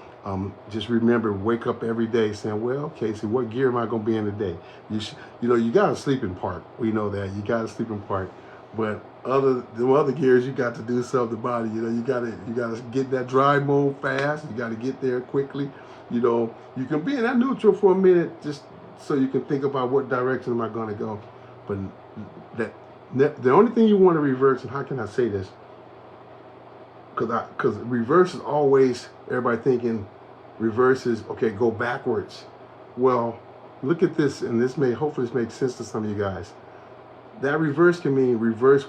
Just remember, wake up every day saying, well, Casey, what gear am I going to be in today? You got a sleeping part. We know that. You got a sleeping part. But the other gears, you got to do something about it. You got to get that drive mode fast. You got to get there quickly. You can be in that neutral for a minute just so you can think about what direction am I going to go. But the only thing you want to reverse, and how can I say this? Because reverse is always, everybody thinking reverse is, okay, go backwards. Well, look at this, and hopefully this makes sense to some of you guys. That reverse can mean reverse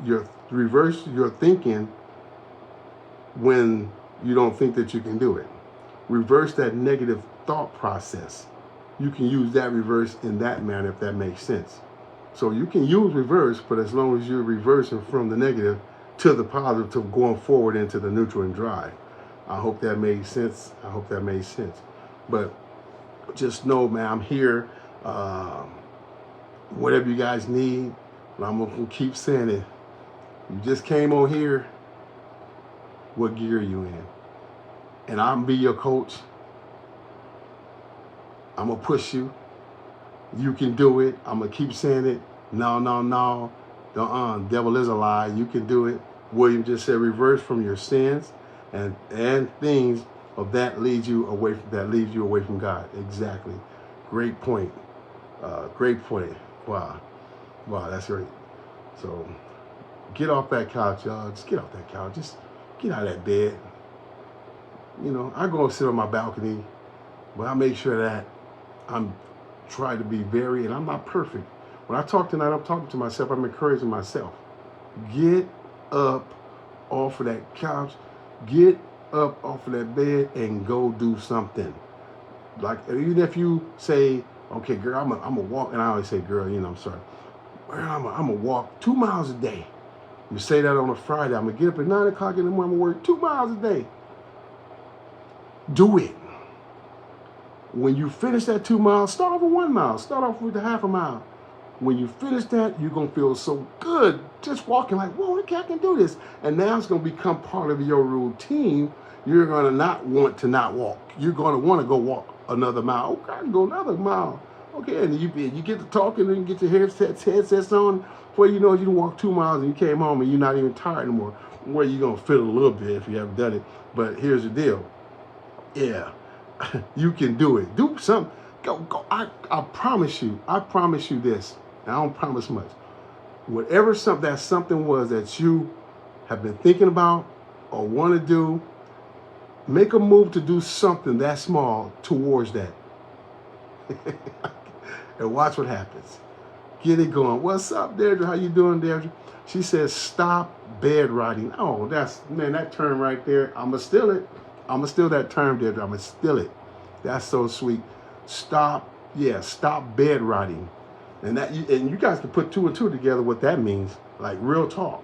your thinking when you don't think that you can do it. Reverse that negative thought process. You can use that reverse in that manner, if that makes sense. So you can use reverse, but as long as you're reversing from the negative to the positive, to going forward into the neutral and drive. I hope that made sense. But just know, man, I'm here. Whatever you guys need, I'm going to keep saying it. You just came on here. What gear are you in? And I'm be your coach. I'm going to push you. You can do it. I'm going to keep saying it. No. Devil is a lie. You can do it. William just said reverse from your sins and things of that leads you away from God. Exactly. Great point. Wow, that's great. So get off that couch, y'all. Just get off that couch. Just get out of that bed. I go and sit on my balcony, but I make sure that I'm trying to be and I'm not perfect. When I talk tonight, I'm talking to myself. I'm encouraging myself. Get up off of that couch. Get up off of that bed and go do something. Like, even if you say, okay, girl, I'm a walk, and I always say, girl, I'm sorry. Girl, I'm a walk 2 miles a day. You say that on a Friday. I'm going to get up at 9 o'clock in the morning. I'm going to work 2 miles a day. Do it. When you finish that 2 miles, start off with 1 mile. Start off with a half a mile. When you finish that, you're going to feel so good just walking like, whoa, I can do this. And now it's going to become part of your routine. You're going to not want to not walk. You're going to want to go walk another mile. Okay, I can go another mile. Okay, and you get to talking and you get your headsets on. Before you know it, you walk 2 miles and you came home and you're not even tired anymore. Where you're going to feel a little bit if you haven't done it. But here's the deal. Yeah, you can do it. Do something. Go. I promise you this. I don't promise much. Whatever that something was that you have been thinking about or want to do, make a move to do something that small towards that. And watch what happens. Get it going. What's up, Deirdre? How you doing, Deirdre? She says, stop bed riding. Oh, that term right there. I'ma steal it. I'ma steal that term, Deirdre. I'ma steal it. That's so sweet. Stop bed riding. And you guys can put 2 and 2 together what that means, like real talk.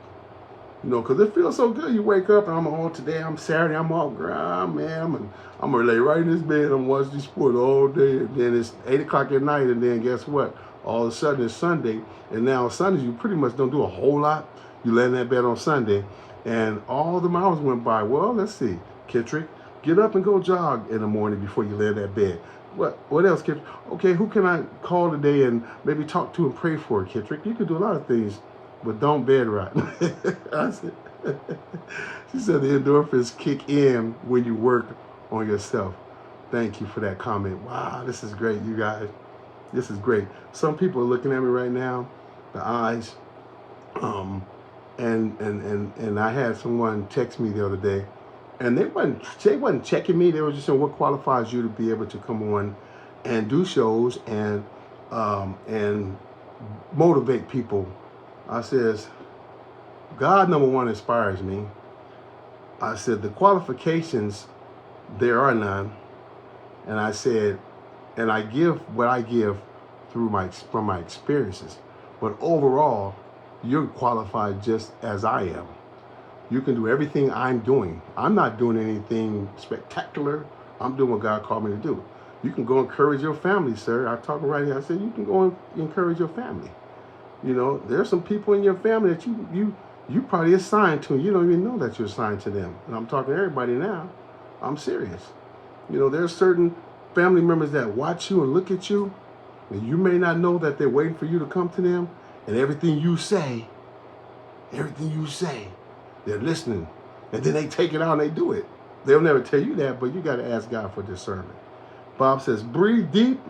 Because it feels so good. You wake up and today, I'm Saturday, I'm all grind, man. I'm going to lay right in this bed and watch this sport all day. And then it's 8 o'clock at night, and then guess what? All of a sudden it's Sunday. And now on Sundays, you pretty much don't do a whole lot. You lay in that bed on Sunday, and all the miles went by. Well, let's see. Kittrick, get up and go jog in the morning before you lay in that bed. What else, Kittrick? Okay, who can I call today and maybe talk to and pray for, Kittrick? You can do a lot of things, but don't bed ride. She said the endorphins kick in when you work on yourself. Thank you for that comment. Wow, this is great, you guys. This is great. Some people are looking at me right now, the eyes. And I had someone text me the other day, and they wasn't checking me. They were just saying, what qualifies you to be able to come on and do shows and motivate people? I says, God, number one, inspires me. I said, the qualifications there are none. And I said, and I give what I give from my experiences. But overall, you're qualified just as I am. You can do everything I'm doing. I'm not doing anything spectacular. I'm doing what God called me to do. You can go encourage your family, sir. I talk right here. I said, you can go and encourage your family. You know, there's some people in your family that you probably assigned to. You don't even know that you're assigned to them. And I'm talking to everybody now. I'm serious. You know, there's certain family members that watch you and look at you, and you may not know that they're waiting for you to come to them. And everything you say, they're listening. And then they take it out and they do it. They'll never tell you that, but you got to ask God for discernment. Bob says, breathe deep,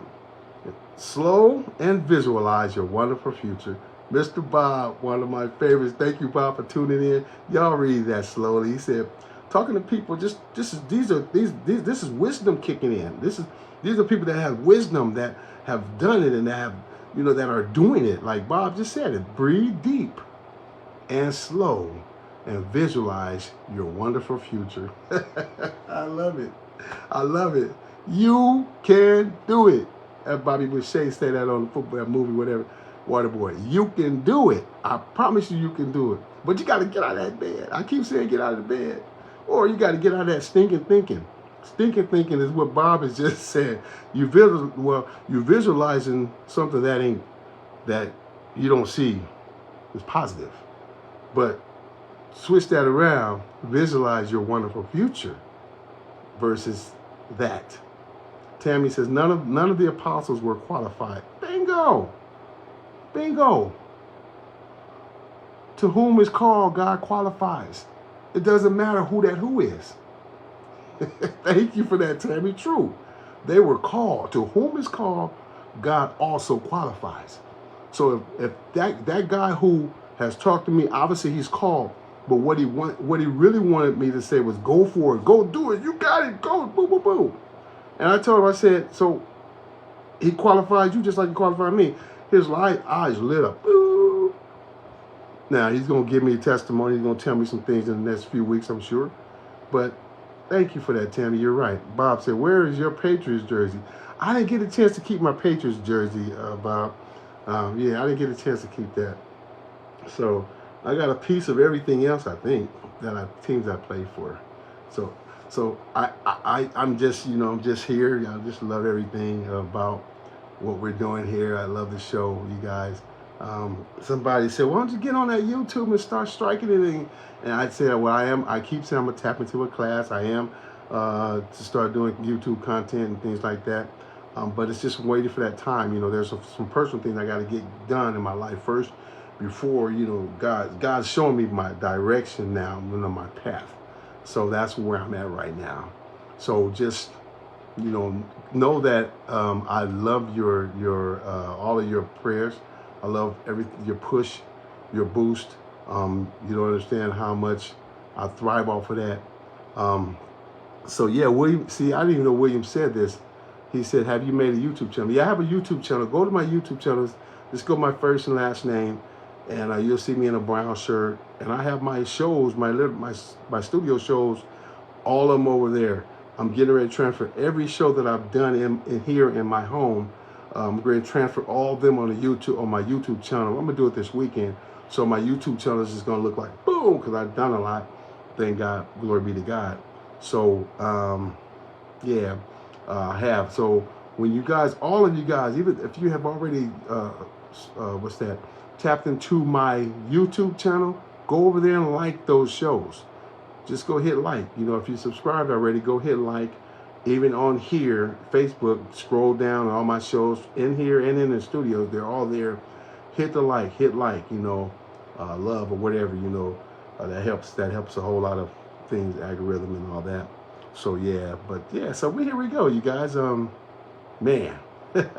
slow, and visualize your wonderful future. Mr. Bob, one of my favorites. Thank you, Bob, for tuning in. Y'all read that slowly. He said, talking to people, this is wisdom kicking in. These are people that have wisdom, that have done it, and that have, you know, that are doing it. Like Bob just said it. Breathe deep and slow and visualize your wonderful future. I love it. I love it. You can do it. As Bobby Boucher said that on the football movie, whatever, Waterboy. You can do it. I promise you can do it. But you got to get out of that bed. I keep saying get out of the bed. Or you got to get out of that stinking thinking. Stinking thinking is what Bob has just said. You're visualizing something that you don't see is positive. But switch that around, visualize your wonderful future versus that. Tammy says none of the apostles were qualified. Bingo. Bingo. To whom is called, God qualifies. It doesn't matter who that who is. Thank you for that, Tammy. True. They were called. To whom is called, God also qualifies. So if that guy who has talked to me, obviously he's called, but what he really wanted me to say was go for it. Go do it. You got it. Go. Boom, boom, boom. And I told him, I said, so he qualified you just like he qualified me. His eyes lit up. Ooh. Now, he's going to give me a testimony. He's going to tell me some things in the next few weeks, I'm sure. But thank you for that, Tammy. You're right. Bob said, where is your Patriots jersey? I didn't get a chance to keep my Patriots jersey, Bob. Yeah, I didn't get a chance to keep that. So I got a piece of everything else, I think, teams I played for. So I'm just, you know, I'm just here. I just love everything about what we're doing here. I love the show, you guys. Somebody said, why don't you get on that YouTube and start striking it? And I said, well, I keep saying I'm going to tap into a class. I am to start doing YouTube content and things like that. But it's just waiting for that time. You know, there's some personal things I got to get done in my life first before, you know, God's showing me my direction now, you know, my path. So that's where I'm at right now. So just, you know that I love your all of your prayers. I love everything, your push, your boost. You don't understand how much I thrive off of that. So yeah, William. See, I didn't even know William said this. He said, "Have you made a YouTube channel?" Yeah, I have a YouTube channel. Go to my YouTube channels. Just go my first and last name, and you'll see me in a brown shirt. And I have my shows, my studio shows, all of them over there. I'm getting ready to transfer every show that I've done in here in my home. I'm going to transfer all of them on my YouTube channel. I'm going to do it this weekend. So my YouTube channel is just going to look like boom, because I've done a lot. Thank God, glory be to God. So yeah, I have. So when you guys, all of you guys, even if you have already tapped into my YouTube channel, go over there and like those shows. Just go hit like. You know, if you subscribed already, go hit like. Even on here, Facebook, scroll down, all my shows in here and in the studio, they're all there. Hit the like, you know, love or whatever, you know, that helps a whole lot of things, algorithm and all that. So yeah, but yeah, so here we go, you guys. Man,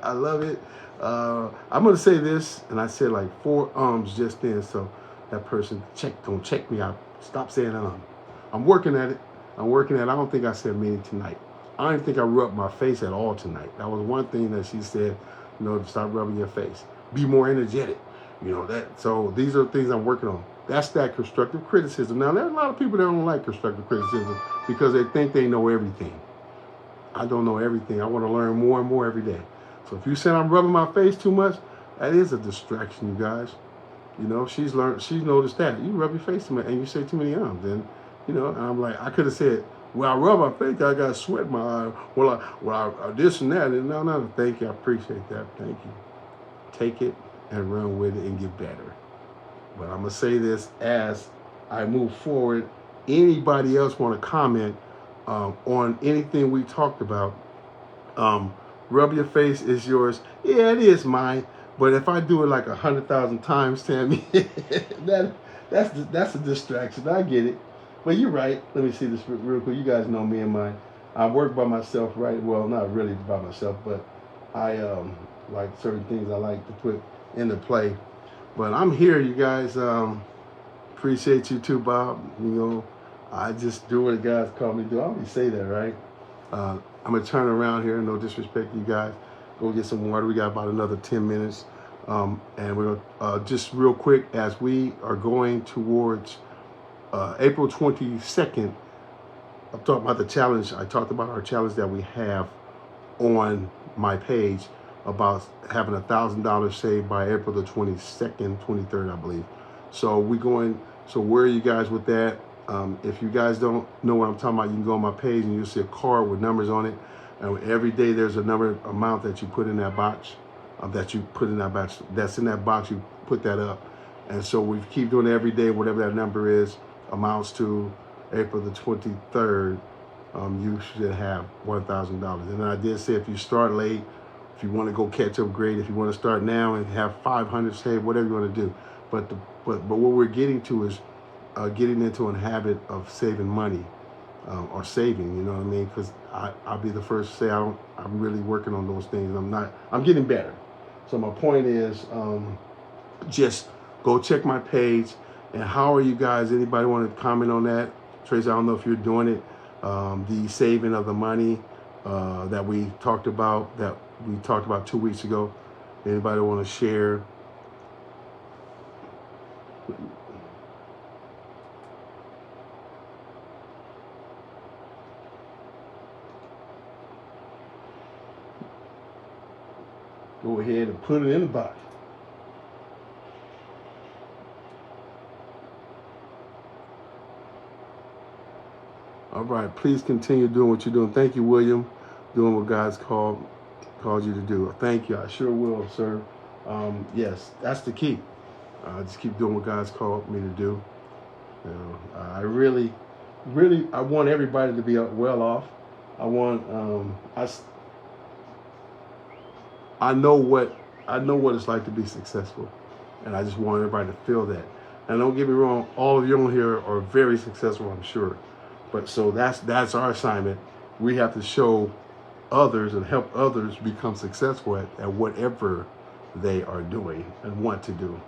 I love it. I'm gonna say this, and I said like 4 just then, so that person don't check me out. Stop saying I'm working at it. I don't think I said meaning tonight. I don't think I rubbed my face at all tonight. That was one thing that she said, you know, to stop rubbing your face. Be more energetic. You know that. So these are things I'm working on. That's that constructive criticism. Now, there's a lot of people that don't like constructive criticism because they think they know everything. I don't know everything. I want to learn more and more every day. So if you say I'm rubbing my face too much, that is a distraction, you guys. You know, she's noticed that. You rub your face too much and you say too many ums. And, you know, and I'm like, I could have said, well, I rub my face, I got sweat in my eye. Well, I this and that. And no, thank you. I appreciate that. Thank you. Take it and run with it and get better. But I'm going to say this as I move forward. Anybody else want to comment on anything we talked about? Rub your face is yours. Yeah, it is mine. But if I do it like 100,000 times, Tammy, that's a distraction. I get it. But you're right. Let me see this real quick. You guys know me and mine. I work by myself, right? Well, not really by myself, but I like certain things I like to put into play. But I'm here, you guys. Appreciate you too, Bob. You know, I just do what guys call me to do. I always say that, right? I'm going to turn around here. No disrespect to you guys. Go get some water. We got about another 10 minutes. And we're going to, just real quick, as we are going towards April 22nd, I'm talking about the challenge. I talked about our challenge that we have on my page about having $1,000 saved by April the 22nd, 23rd, I believe. So where are you guys with that? If you guys don't know what I'm talking about, you can go on my page and you'll see a card with numbers on it. And every day there's a amount that you put in that box, that's in that box, you put that up. And so we keep doing it every day, whatever that number is, amounts to April the 23rd, you should have $1,000. And I did say if you start late, if you want to go catch up, great. If you want to start now and have 500 saved, whatever you want to do. But what we're getting to is getting into a habit of saving money or saving, you know what I mean? Because I'll be the first to say I'm really working on those things. I'm getting better. So my point is just go check my page. And how are you guys? Anybody want to comment on that? Tracy, I don't know if you're doing it. The saving of the money that we talked about 2 weeks ago. Anybody want to share? Go ahead and put it in the box. All right, please continue doing what you're doing. Thank you, William, doing what God's called you to do. Thank you. I sure will, sir. Yes, that's the key. Just keep doing what God's called me to do. You know, I really, I want everybody to be well off. I want, I know what it's like to be successful, and I just want everybody to feel that. And don't get me wrong, all of you on here are very successful, I'm sure. But so that's our assignment. We have to show others and help others become successful at whatever they are doing and want to do.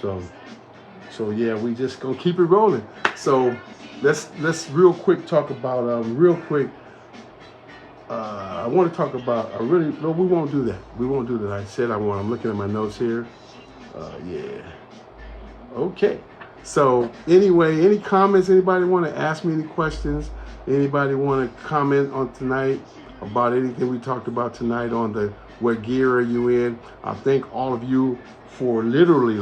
So yeah, we just gonna keep it rolling. So let's real quick talk about I want to talk about no, we won't do that. We won't do that. I said I'm looking at my notes here. Yeah. Okay. So anyway, any comments? Anybody want to ask me any questions? Anybody want to comment on tonight about anything we talked about tonight on what gear are you in? I thank all of you for literally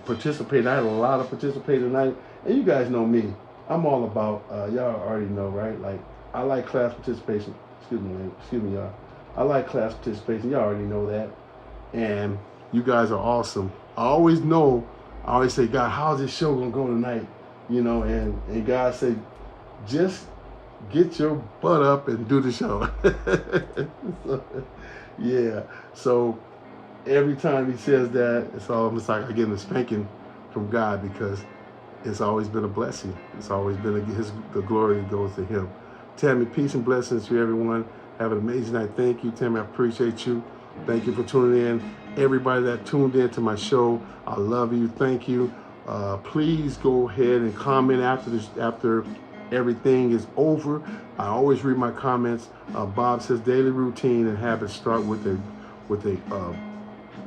participating. I had a lot of participation tonight, and you guys know me. I'm all about y'all already know, right? Like I like class participation. Excuse me, y'all. I like class participation. Y'all already know that, and you guys are awesome. I always say, God, how's this show gonna go tonight? You know, and God said, just get your butt up and do the show. Yeah. So every time he says that, it's almost like I get a spanking from God, because it's always been a blessing. It's always been the glory goes to him. Tammy, peace and blessings to everyone. Have an amazing night. Thank you, Tammy. I appreciate you. Thank you for tuning in. Everybody that tuned in to my show, I love you. Thank you. Please go ahead and comment after everything is over. I always read my comments. Bob says daily routine and habits start with a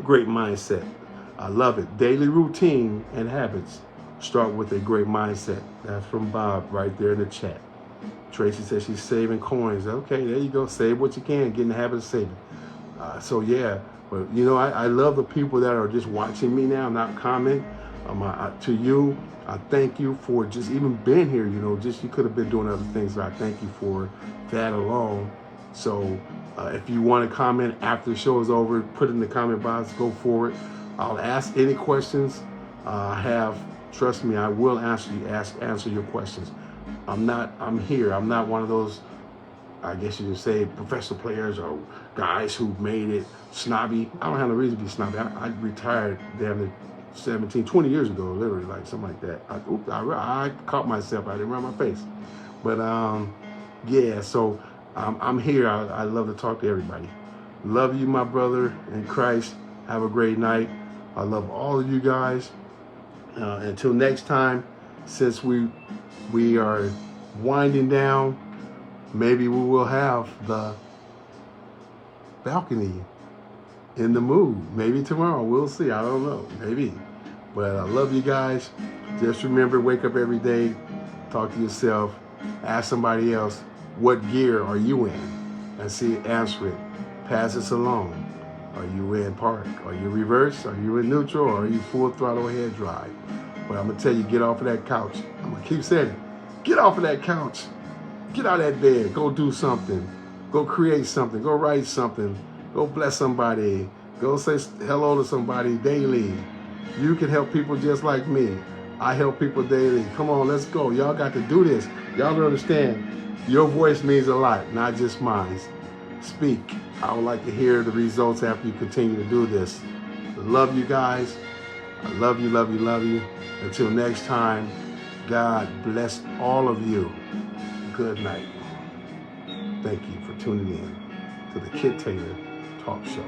great mindset. I love it. Daily routine and habits start with a great mindset. That's from Bob right there in the chat. Tracy says she's saving coins. Okay, there you go. Save what you can. Get in the habit of saving. So yeah, but you know, I love the people that are just watching me now, not comment. To you, I thank you for just even being here. You know, just you could have been doing other things, but I thank you for that alone. So if you want to comment after the show is over, put it in the comment box. Go for it. I'll ask any questions I have. Trust me, I will answer your questions. I'm here. I'm not one of those, I guess you could say, professional players or guys who made it snobby. I don't have no reason to be snobby. I retired damn near 17, 20 years ago, literally, like something like that. I caught myself. I didn't run my face. But yeah, so I'm here. I love to talk to everybody. Love you, my brother in Christ. Have a great night. I love all of you guys. Until next time, since we are winding down, maybe we will have the balcony in the mood. Maybe tomorrow. We'll see. I don't know. Maybe. But I love you guys. Just remember, wake up every day, talk to yourself, ask somebody else, what gear are you in? And see, answer it. Pass this along. Are you in park? Are you reverse? Are you in neutral? Or are you full throttle head drive? But I'm going to tell you, get off of that couch. I'm going to keep saying it. Get off of that couch. Get out of that bed. Go do something. Go create something. Go write something. Go bless somebody. Go say hello to somebody daily. You can help people just like me. I help people daily. Come on, let's go. Y'all got to do this. Y'all don't understand. Your voice means a lot, not just mine. Speak. I would like to hear the results after you continue to do this. Love you guys. I love you, love you, love you. Until next time, God bless all of you. Good night. Thank you for tuning in to the Kit Taylor Talk Show.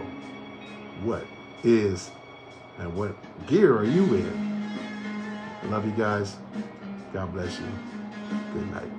What is and what gear are you in? I love you guys. God bless you. Good night.